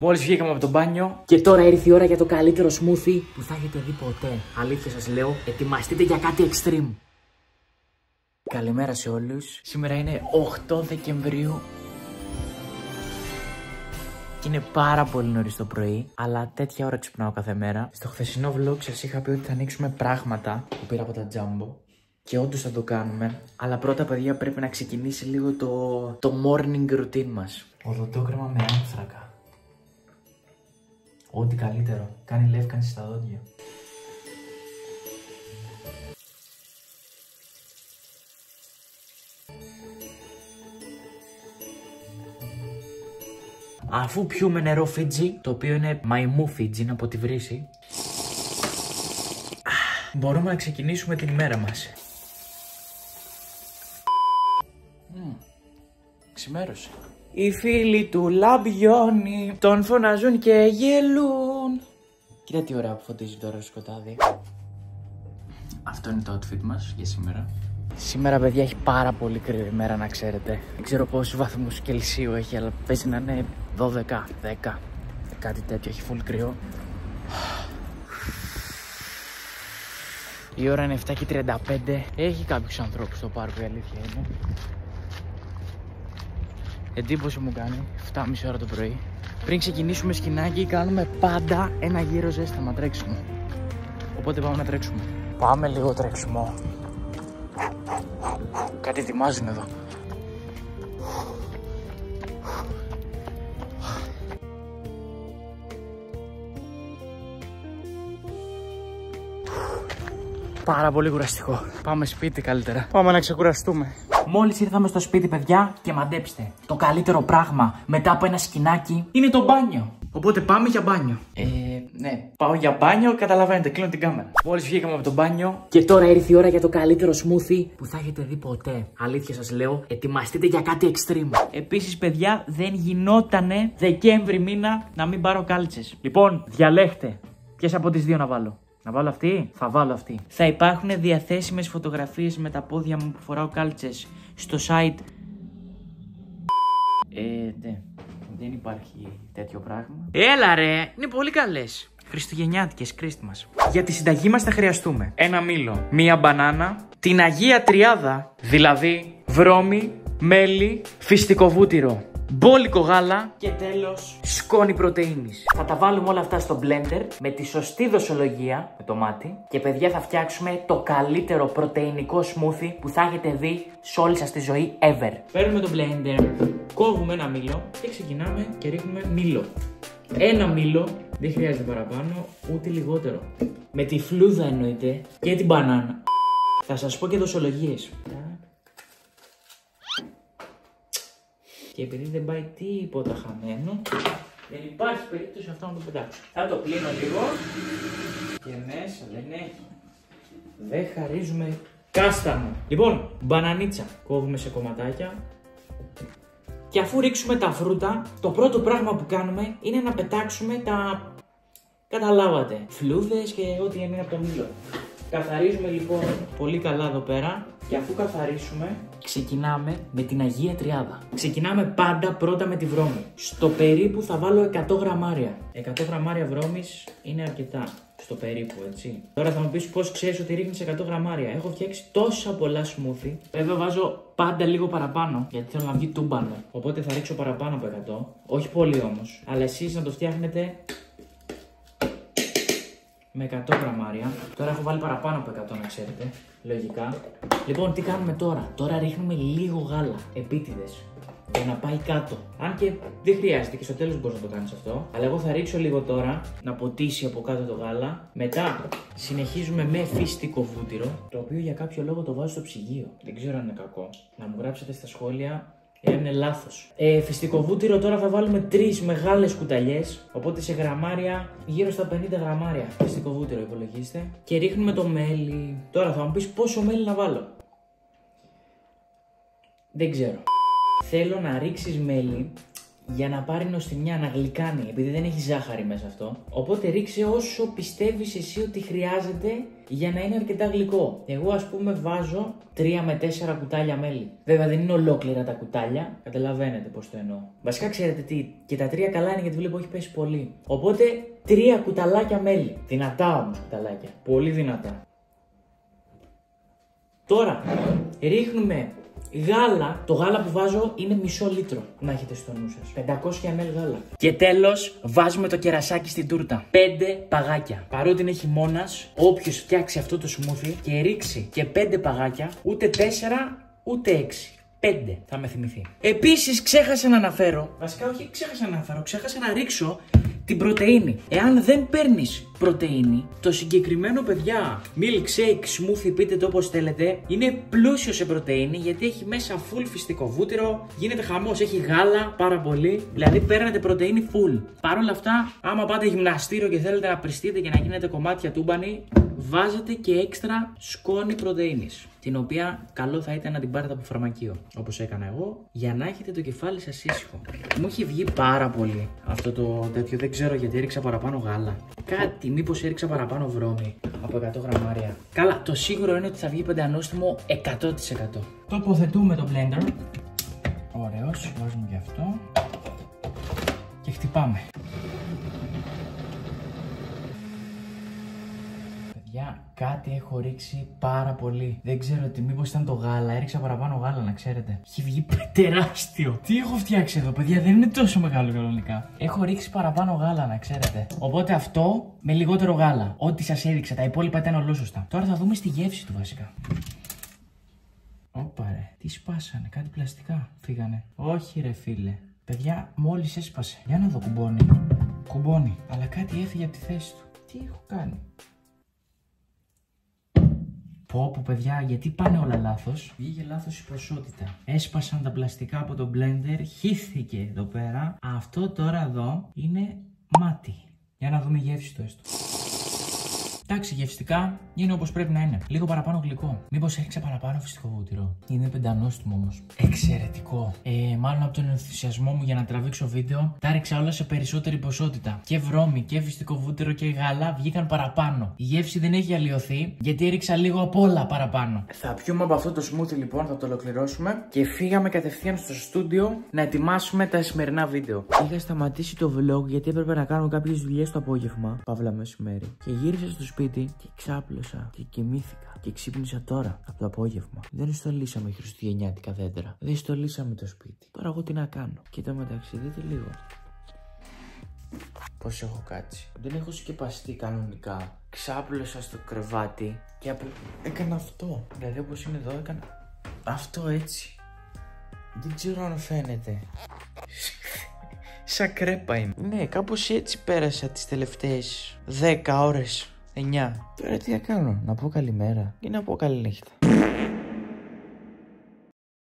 Μόλις βγήκαμε από το μπάνιο και τώρα ήρθε η ώρα για το καλύτερο smoothie που θα έχετε δει ποτέ. Αλήθεια σας λέω, ετοιμαστείτε για κάτι extreme. Καλημέρα σε όλους. Σήμερα είναι 8 Δεκεμβρίου και είναι πάρα πολύ νωρίς το πρωί, αλλά τέτοια ώρα ξυπνάω κάθε μέρα. Στο χθεσινό vlog σας είχα πει ότι θα ανοίξουμε πράγματα που πήρα από τα Jumbo. Και όντως θα το κάνουμε, αλλά πρώτα παιδιά πρέπει να ξεκινήσει λίγο το morning routine μας. Οδοντόκρεμα με άνθρακα. Ό,τι καλύτερο. Κάνει λεύκανση στα δόντια. Αφού πιούμε νερό Φίτζι, το οποίο είναι μαϊμού Φίτζι από τη βρύση, μπορούμε να ξεκινήσουμε την ημέρα μας. Ξημέρωσε. Οι φίλοι του Λαμπιόνι τον φωνάζουν και γελούν. Κοίτα τι ωραία που φωτίζει τώρα το σκοτάδι. Αυτό είναι το outfit μας για σήμερα. Σήμερα παιδιά έχει πάρα πολύ κρύο ημέρα, να ξέρετε. Δεν ξέρω πόσους βαθμούς Κελσίου έχει, αλλά παίζει να είναι 12, 10, κάτι τέτοιο, έχει full κρύο. Η ώρα είναι 7:35. Έχει κάποιους ανθρώπους στο πάρκο, η αλήθεια είναι. Εντύπωση μου κάνει 7,5 ώρα το πρωί. Πριν ξεκινήσουμε σκηνάκι, κάνουμε πάντα ένα γύρο ζέσταμα τρέξιμο. Οπότε πάμε να τρέξουμε. Πάμε λίγο τρέξιμο. Κάτι ετοιμάζουν εδώ. Πάρα πολύ κουραστικό. Πάμε σπίτι καλύτερα. Πάμε να ξεκουραστούμε. Μόλις ήρθαμε στο σπίτι, παιδιά, και μαντέψτε. Το καλύτερο πράγμα μετά από ένα σκηνάκι είναι το μπάνιο. Οπότε πάμε για μπάνιο. Ναι, πάω για μπάνιο, καταλαβαίνετε, κλείνω την κάμερα. Μόλις βγήκαμε από το μπάνιο και τώρα ήρθε η ώρα για το καλύτερο smoothie που θα έχετε δει ποτέ. Αλήθεια σας λέω, ετοιμαστείτε για κάτι extreme. Επίσης, παιδιά, δεν γινότανε Δεκέμβρη μήνα να μην πάρω κάλτσες. Λοιπόν, διαλέχτε. Ποιες από τις δύο να βάλω? Να βάλω αυτή? Θα βάλω αυτή. Θα υπάρχουν διαθέσιμες φωτογραφίες με τα πόδια μου που φοράω κάλτσες στο site. Ναι. Δεν υπάρχει τέτοιο πράγμα. Έλα ρε, είναι πολύ καλές. Χριστουγεννιάτικες, Christmas. Για τη συνταγή μας θα χρειαστούμε ένα μήλο, μία μπανάνα, την Αγία Τριάδα, δηλαδή βρώμη, μέλι, φυστικό βούτυρο, μπόλικο γάλα και τέλος σκόνη πρωτεΐνης. Θα τα βάλουμε όλα αυτά στο blender με τη σωστή δοσολογία, με το μάτι, και παιδιά θα φτιάξουμε το καλύτερο πρωτεϊνικό smoothie που θα έχετε δει σε όλη σας τη ζωή ever. Παίρνουμε το blender, κόβουμε ένα μήλο και ξεκινάμε και ρίχνουμε μήλο. Ένα μήλο, δεν χρειάζεται παραπάνω ούτε λιγότερο. Με τη φλούδα εννοείται και την μπανάνα. Θα σας πω και δοσολογίες. Και επειδή δεν πάει τίποτα χαμένο, δεν υπάρχει περίπτωση αυτό να το πετάξω. Θα το πλύνω λίγο και μέσα δεν έχει. Δεν χαρίζουμε κάστανο. Λοιπόν, μπανανίτσα. Κόβουμε σε κομματάκια. Και αφού ρίξουμε τα φρούτα, το πρώτο πράγμα που κάνουμε είναι να πετάξουμε τα... καταλάβατε. Φλούδες και ό,τι έμεινε από το μήλο. Καθαρίζουμε λοιπόν πολύ καλά εδώ πέρα. Και αφού καθαρίσουμε, ξεκινάμε με την Αγία Τριάδα. Ξεκινάμε πάντα πρώτα με τη βρώμη. Στο περίπου θα βάλω 100 γραμμάρια. 100 γραμμάρια βρώμης είναι αρκετά. Στο περίπου, έτσι. Τώρα θα μου πεις πώς ξέρεις ότι ρίχνεις 100 γραμμάρια. Έχω φτιάξει τόσα πολλά smoothie. Βέβαια βάζω πάντα λίγο παραπάνω, γιατί θέλω να βγει τούμπανο. Οπότε θα ρίξω παραπάνω από 100. Όχι πολύ όμως. Αλλά εσείς να το φτιάχνετε με 100 γραμμάρια. Τώρα έχω βάλει παραπάνω από 100, να ξέρετε. Λογικά. Λοιπόν, τι κάνουμε τώρα? Τώρα ρίχνουμε λίγο γάλα, επίτηδες, για να πάει κάτω. Αν και δεν χρειάζεται και στο τέλος μπορείς να το κάνεις αυτό. Αλλά εγώ θα ρίξω λίγο τώρα, να ποτίσει από κάτω το γάλα. Μετά συνεχίζουμε με φυστικό βούτυρο, το οποίο για κάποιο λόγο το βάζω στο ψυγείο. Δεν ξέρω αν είναι κακό. Να μου γράψετε στα σχόλια εάν είναι λάθος. Φυστικό βούτυρο τώρα θα βάλουμε 3 μεγάλες κουταλιές. Οπότε σε γραμμάρια γύρω στα 50 γραμμάρια φυστικό βούτυρο υπολογίστε. Και ρίχνουμε το μέλι. Τώρα θα μου πεις πόσο μέλι να βάλω. Δεν ξέρω. Θέλω να ρίξεις μέλι για να πάρει νοστιμιά, να γλυκάνει, επειδή δεν έχει ζάχαρη μέσα αυτό. Οπότε ρίξε όσο πιστεύεις εσύ ότι χρειάζεται για να είναι αρκετά γλυκό. Εγώ ας πούμε βάζω 3 με 4 κουτάλια μέλι. Βέβαια δεν είναι ολόκληρα τα κουτάλια, καταλαβαίνετε πώς το εννοώ. Βασικά ξέρετε τι, και τα 3 καλά είναι γιατί βλέπω έχει πέσει πολύ. Οπότε 3 κουταλάκια μέλι. Δυνατά όμως κουταλάκια, πολύ δυνατά. Τώρα ρίχνουμε γάλα. Το γάλα που βάζω είναι μισό λίτρο, να έχετε στο νου σας. 500 ml γάλα. Και τέλος βάζουμε το κερασάκι στην τούρτα. 5 παγάκια. Παρότι είναι χειμώνας, όποιος φτιάξει αυτό το σμούθι και ρίξει και 5 παγάκια, ούτε 4 ούτε 6. 5 θα με θυμηθεί. Επίσης ξέχασα να αναφέρω, βασικά όχι ξέχασα να αναφέρω, ξέχασα να ρίξω την πρωτεΐνη. Εάν δεν παίρνεις πρωτεΐνη, το συγκεκριμένο παιδιά milkshake, smoothie, πείτε το όπως θέλετε, είναι πλούσιο σε πρωτεΐνη γιατί έχει μέσα full φυστικό βούτυρο, γίνεται χαμός, έχει γάλα πάρα πολύ, δηλαδή παίρνετε πρωτεΐνη full. Παρ' όλα αυτά, άμα πάτε γυμναστήριο και θέλετε να πριστείτε και να γίνετε κομμάτια τούμπανη, βάζετε και έξτρα σκόνη πρωτεΐνης, την οποία καλό θα ήταν να την πάρετε από φαρμακείο, όπως έκανα εγώ, για να έχετε το κεφάλι σας ήσυχο. Μου έχει βγει πάρα πολύ αυτό το τέτοιο, δεν ξέρω γιατί έριξα παραπάνω γάλα. Κάτι, μήπως έριξα παραπάνω βρώμη από 100 γραμμάρια. Καλά, το σίγουρο είναι ότι θα βγει πεντανόστιμο 100%. Τοποθετούμε το blender. Ωραίος, βάζουμε και αυτό. Και χτυπάμε. Κάτι έχω ρίξει πάρα πολύ. Δεν ξέρω τι, μήπως ήταν το γάλα. Έριξα παραπάνω γάλα, να ξέρετε. Έχει βγει τεράστιο. Τι έχω φτιάξει εδώ, παιδιά, δεν είναι τόσο μεγάλο κανονικά. Έχω ρίξει παραπάνω γάλα, να ξέρετε. Οπότε αυτό με λιγότερο γάλα. Ό,τι σας έδειξα, τα υπόλοιπα ήταν ολόσωστα. Τώρα θα δούμε στη γεύση του βασικά. Όπα ρε, τι σπάσανε, κάτι πλαστικά φύγανε. Όχι ρε φίλε. Παιδιά, μόλις έσπασε. Για να δω, κουμπώνει. Κουμπώνει. Αλλά κάτι έφυγε από τη θέση του. Τι έχω κάνει. Πω παιδιά, γιατί πάνε όλα λάθος. Βγήκε λάθος η ποσότητα. Έσπασαν τα πλαστικά από το blender, χύθηκε εδώ πέρα. Αυτό τώρα εδώ είναι μάτι. Για να δούμε η γεύση του έστω. Εντάξει, γευστικά είναι όπως πρέπει να είναι. Λίγο παραπάνω γλυκό. Μήπως έριξα παραπάνω φυστικό βούτυρο. Είναι πεντανόστιμο όμως. Εξαιρετικό. Μάλλον από τον ενθουσιασμό μου για να τραβήξω βίντεο, τα έριξα όλα σε περισσότερη ποσότητα. Και βρώμη και φυστικό βούτυρο και γάλα βγήκαν παραπάνω. Η γεύση δεν έχει αλλοιωθεί γιατί έριξα λίγο απ' όλα παραπάνω. Θα πιούμε από αυτό το smoothie λοιπόν, θα το ολοκληρώσουμε. Και φύγαμε κατευθείαν στο στούντιο να ετοιμάσουμε τα σημερινά βίντεο. Είχα σταματήσει το vlog γιατί έπρεπε να κάνω κάποιες δουλειές το απόγευμα, παύλα μεσημέρι. Και γύρισα στο σπίτι και ξάπλωσα και κοιμήθηκα. Και ξύπνησα τώρα από το απόγευμα. Δεν στολίσαμε χριστουγεννιάτικα δέντρα. Δεν στολίσαμε το σπίτι. Τώρα εγώ τι να κάνω. Και το μεταξύ, δείτε λίγο πώς έχω κάτσει. Δεν έχω σκεπαστεί κανονικά. Ξάπλωσα στο κρεβάτι και έκανα αυτό. Δηλαδή όπως είναι εδώ έκανα αυτό έτσι. Δεν ξέρω αν φαίνεται. Σαν κρέπα είναι. Ναι, κάπως έτσι πέρασα τις τελευταίες 10 ώρες. 9. Τώρα τι θα κάνω, να πω καλημέρα ή να πω καλή νύχτα.